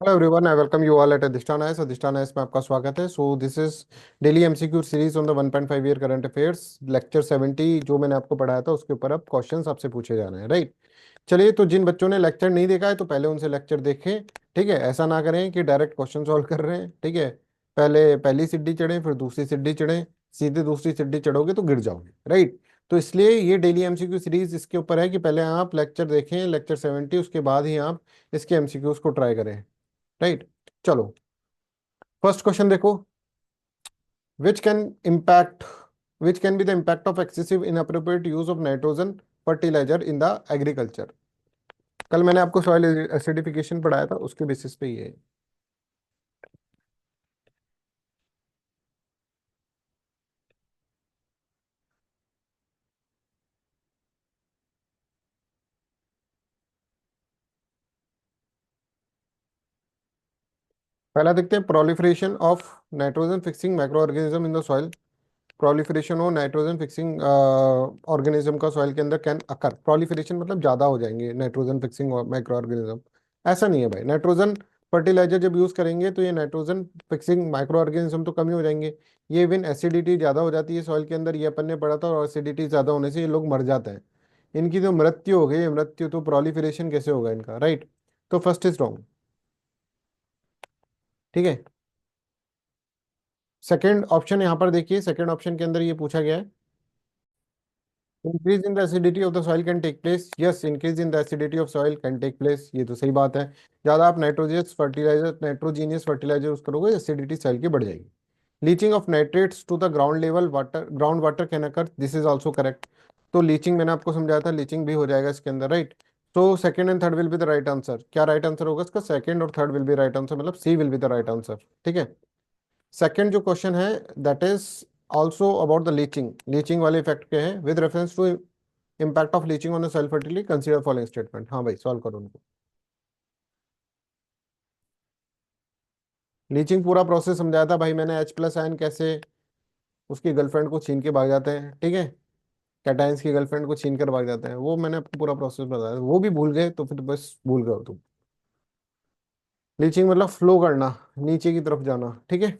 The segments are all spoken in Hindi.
Hello everyone, I welcome you all at अधिष्ठान एस में आपका स्वागत है। So this is daily MCQ series on the 1.5 year current affairs lecture 70। जो मैंने आपको पढ़ाया था उसके ऊपर अब क्वेश्चंस आपसे पूछे जा रहे हैं, राइट। चलिए, तो जिन बच्चों ने लेक्चर नहीं देखा है तो पहले उनसे लेक्चर देखें। ठीक है, ऐसा ना करें कि डायरेक्ट क्वेश्चन सॉल्व कर रहे हैं। ठीक है, पहले पहली सीढ़ी चढ़ें फिर दूसरी सीढ़ी चढ़ें। सीधे दूसरी सीढ़ी चढ़ोगे तो गिर जाओगे, राइट। तो इसलिए ये डेली एमसीक्यू सीरीज इसके ऊपर है कि पहले आप लेक्चर देखें, लेक्चर 70, उसके बाद ही आप इसके एमसीक्यूज को ट्राई करें, राइट। चलो, फर्स्ट क्वेश्चन देखो। Which can impact which can be the impact of excessive inappropriate use of nitrogen fertiliser in the agriculture. कल मैंने आपको सॉइल एसिडिफिकेशन पढ़ाया था, उसके बेसिस पे ये है। पहला देखते हैं, proliferation of nitrogen fixing micro organism in the soil. Proliferation हो नाइट्रोजन फिक्सिंग ऑर्गेनिज्म का सॉइल के अंदर कैन अकर। प्रोलिफरेशन मतलब ज्यादा हो जाएंगे नाइट्रोजन फिक्सिंग माइक्रो ऑर्गेनिज्म। ऐसा नहीं है भाई, नाइट्रोजन फर्टिलाइजर जब यूज करेंगे तो ये नाइट्रोजन फिक्सिंग माइक्रो ऑर्गेनिज्म तो कम ही हो जाएंगे। ये इवन एसिडिटी ज्यादा हो जाती है सॉइल के अंदर, ये अपन ने पढ़ा था, और एसिडिटी ज्यादा होने से ये लोग मर जाते हैं। इनकी जो मृत्यु हो गई, ये मृत्यु, तो प्रोलिफरेशन कैसे होगा इनका, राइट। तो फर्स्ट इज रॉन्ग। ठीक है, सेकंड ऑप्शन यहाँ पर देखिए, सेकंड ऑप्शन के अंदर ये पूछा गया है, increase in the acidity of the soil can take place. Yes, increase in the acidity of soil can take place, ये तो सही बात है। ज्यादा आप नाइट्रोजीनियस फर्टिलाइजर यूज करोगे, एसिडिटी सॉइल की बढ़ जाएगी। Leaching of nitrates to the ground level water, ground water can occur, this is also correct. तो लीचिंग मैंने आपको समझाया था, लीचिंग भी हो जाएगा इसके अंदर, राइट। तो second and third will be the right answer. क्या राइट आंसर होगा इसका? सेकंड और third will be right answer, मतलब C will be the right answer. ठीक है, सेकंड जो क्वेश्चन है that is also about the leaching. Leaching वाले इफेक्ट के हैं, with reference to impact of leaching on soil fertility consider following statement. हाँ भाई, सॉल्व करो उनको। लीचिंग पूरा प्रोसेस समझाया था भाई मैंने, H प्लस आयन कैसे उसकी गर्लफ्रेंड को छीन के भाग जाते हैं, ठीक है। कैटायंस की गर्लफ्रेंड को छीन कर भाग जाते हैं, वो मैंने आपको पूरा प्रोसेस बताया, वो भी भूल गए तो फिर बस भूल गए हो तुम। लीचिंग मतलब फ्लो करना, नीचे की तरफ जाना, ठीक है।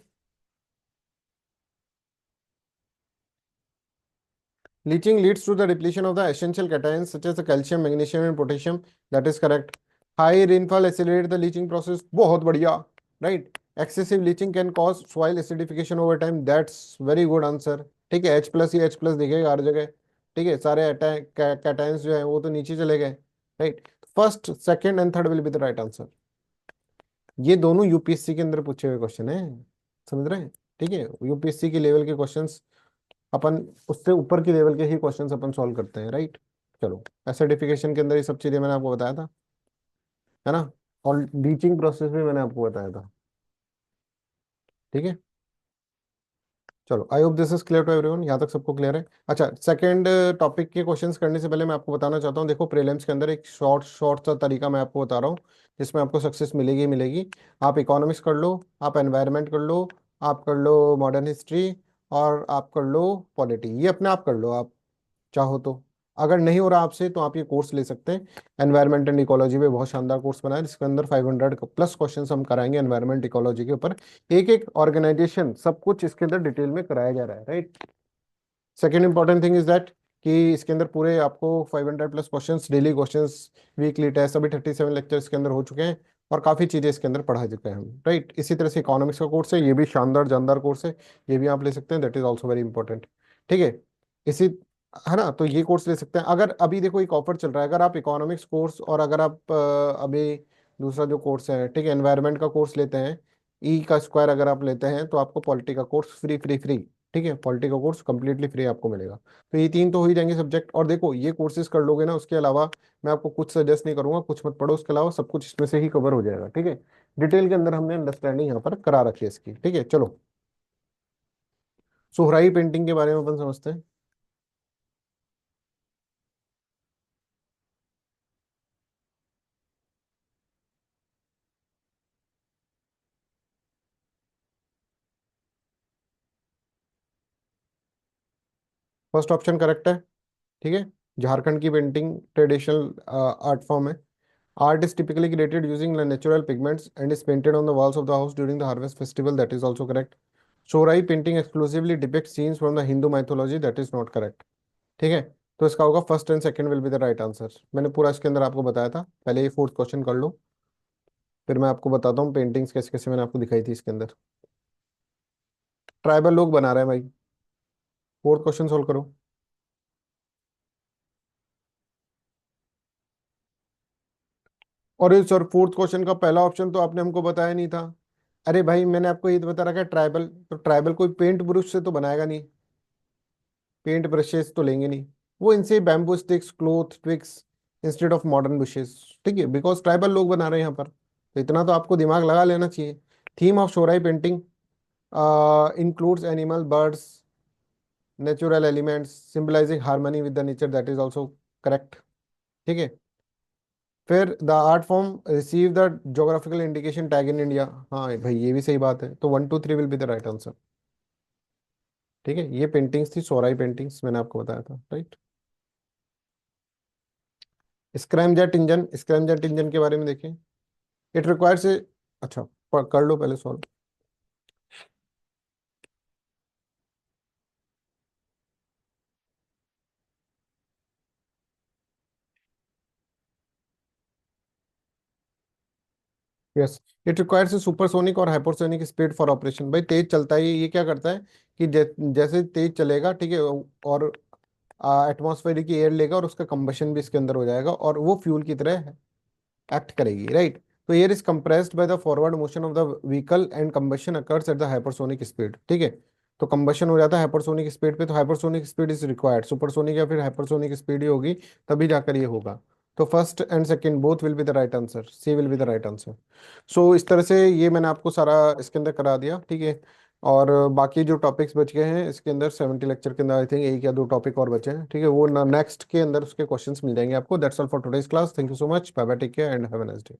Leaching leads to the depletion of the essential cations such as the calcium, magnesium and potassium. That is correct. High rainfall accelerate the leaching process. बहुत बढ़िया, right? Excessive leaching can cause soil acidification over time. That's very good answer. ठीक है, H प्लस ही H प्लस दिखेगा हर जगह। ठीक है, सारे कैटायंस जो है वो तो नीचे चले गए, right. First, second and third will be the right answer. ये दोनों यूपीएससी के अंदर पूछे हुए क्वेश्चन है, समझ रहे हैं। ठीक है, यूपीएससी के लेवल के क्वेश्चंस अपन, उससे ऊपर की लेवल के ही क्वेश्चंस अपन सॉल्व करते हैं, राइट। चलो, एसिडिफिकेशन के अंदर ये सब चीजें मैंने आपको बताया था, है ना। और लीचिंग प्रोसेस भी मैंने आपको बताया था, ठीक है। चलो, I hope this is clear to everyone, यहाँ तक सबको क्लियर है। अच्छा, सेकंड टॉपिक के क्वेश्चंस करने से पहले मैं आपको बताना चाहता हूँ, देखो प्रीलिम्स के अंदर एक शॉर्ट शॉर्ट सा तरीका मैं आपको बता रहा हूँ जिसमें आपको सक्सेस मिलेगी ही मिलेगी। आप इकोनॉमिक्स कर लो, आप एनवायरनमेंट कर लो, आप कर लो मॉडर्न हिस्ट्री, और आप कर लो पॉलिटी, ये अपने आप कर लो आप चाहो तो। अगर नहीं हो रहा आपसे तो आप ये कोर्स ले सकते हैं, एनवायरमेंट एंड इकोलॉजी में बहुत शानदार कोर्स बना है जिसके अंदर 500 प्लस क्वेश्चन हम कराएंगे एनवायरमेंट इकोलॉजी के ऊपर। एक एक ऑर्गेनाइजेशन सब कुछ इसके अंदर डिटेल में कराया जा रहा है, right. Second important thing is that कि इसके अंदर पूरे आपको 500 plus questions, daily questions, weekly test, अभी 37 लेक्चर इसके अंदर हो चुके हैं, और काफ़ी चीज़ें इसके अंदर पढ़ा चुके हैं हम, राइट। इसी तरह से इकोनॉमिक्स का कोर्स है, ये भी शानदार जानदार कोर्स है, ये भी आप ले सकते हैं, that is also very important. ठीक है, इसी, है ना, तो ये कोर्स ले सकते हैं। अगर अभी देखो एक ऑफर चल रहा है, अगर आप इकोनॉमिक्स कोर्स और अगर आप अभी दूसरा जो कोर्स है, ठीक है, एनवायरनमेंट का कोर्स लेते हैं, ई का स्क्वायर अगर आप लेते हैं, तो आपको पॉलिटी का कोर्स फ्री फ्री फ्री, ठीक है, पॉलिटी का कोर्स कंप्लीटली फ्री आपको मिलेगा। तो ये तीन तो हो ही जाएंगे सब्जेक्ट, और देखो ये कोर्सेज कर लोगे ना, उसके अलावा मैं आपको कुछ सजेस्ट नहीं करूंगा, कुछ मत पढ़ो, उसके अलावा सब कुछ इसमें से ही कवर हो जाएगा, ठीक है। डिटेल के अंदर हमने अंडरस्टैंडिंग यहाँ पर करा रखी है इसकी, ठीक है। चलो, सोहराई पेंटिंग के बारे में अपन समझते हैं। फर्स्ट ऑप्शन करेक्ट है, ठीक है। झारखंड की पेंटिंग ट्रेडिशनल आर्ट फॉर्म है। Art is typically created using the natural pigments and is painted on the walls of the house during the harvest festival. That is also correct. Shorai painting exclusively depicts scenes from the Hindu mythology. That is not correct. ठीक है, तो इसका होगा first and second will be the right answer. मैंने पूरा इसके अंदर आपको बताया था, पहले ये फोर्थ क्वेश्चन कर लो, फिर मैं आपको बताता हूँ पेंटिंग्स कैसे कैसे मैंने आपको दिखाई थी इसके अंदर। ट्राइबल लोग बना रहे हैं भाई। फोर्थ क्वेश्चन सोल्व करो। और ये सर फोर्थ क्वेश्चन का पहला ऑप्शन तो आपने हमको बताया नहीं था। अरे भाई मैंने आपको ये तो बता रखा है ट्राइबल, तो ट्राइबल कोई पेंट ब्रश से तो बनाएगा नहीं, पेंट ब्रशेस तो लेंगे नहीं, वो इनसे bamboo sticks cloth twigs instead of modern bushes. ठीक है, बिकॉज ट्राइबल लोग बना रहे हैं यहाँ पर, तो इतना तो आपको दिमाग लगा लेना चाहिए। Theme of Sohrai painting includes animal, birds, natural elements, symbolizing harmony with the nature. That is also correct. ठीक है, फिर the art form receive the geographical indication tag in India. हाँ भाई ये भी सही बात है, तो 1 2 3 will be the right answer. ठीक है, ये पेंटिंग्स थी सोराई पेंटिंग्स, मैंने आपको बताया था, right. Scramjet engine, scramjet engine के बारे में देखें। इट रिक्वायर्स ए, अच्छा कर लो पहले solve. Yes, it requires supersonic और हाइपरसोनिक स्पीड फॉर ऑपरेशन। भाई तेज चलता है ये क्या करता है कि जैसे तेज चलेगा, ठीक है, और एटमॉस्फेरिक की एयर लेगा और उसका कंबशन भी इसके अंदर हो जाएगा और वो फ्यूल की तरह एक्ट करेगी, राइट। तो air is compressed by the forward motion of the vehicle and combustion occurs at the hypersonic speed. ठीक है, तो कंबशन हो जाता है हाइपरसोनिक स्पीड पे, तो hypersonic speed is required, supersonic या फिर हाइपरसोनिक स्पीड ही होगी, तभी जाकर ये होगा। तो first and second both will be the right answer, C will be the right answer. So इस तरह से ये मैंने आपको सारा इसके अंदर करा दिया, ठीक है। और बाकी जो टॉपिक्स बच गए हैं इसके अंदर 70 लेक्चर के अंदर आई थिंक एक या दो टॉपिक और बचे हैं, ठीक है, वो नेक्स्ट के अंदर उसके क्वेश्चंस मिल जाएंगे आपको। That's all for today's class, thank you so much, bye bye, take care and have a nice day.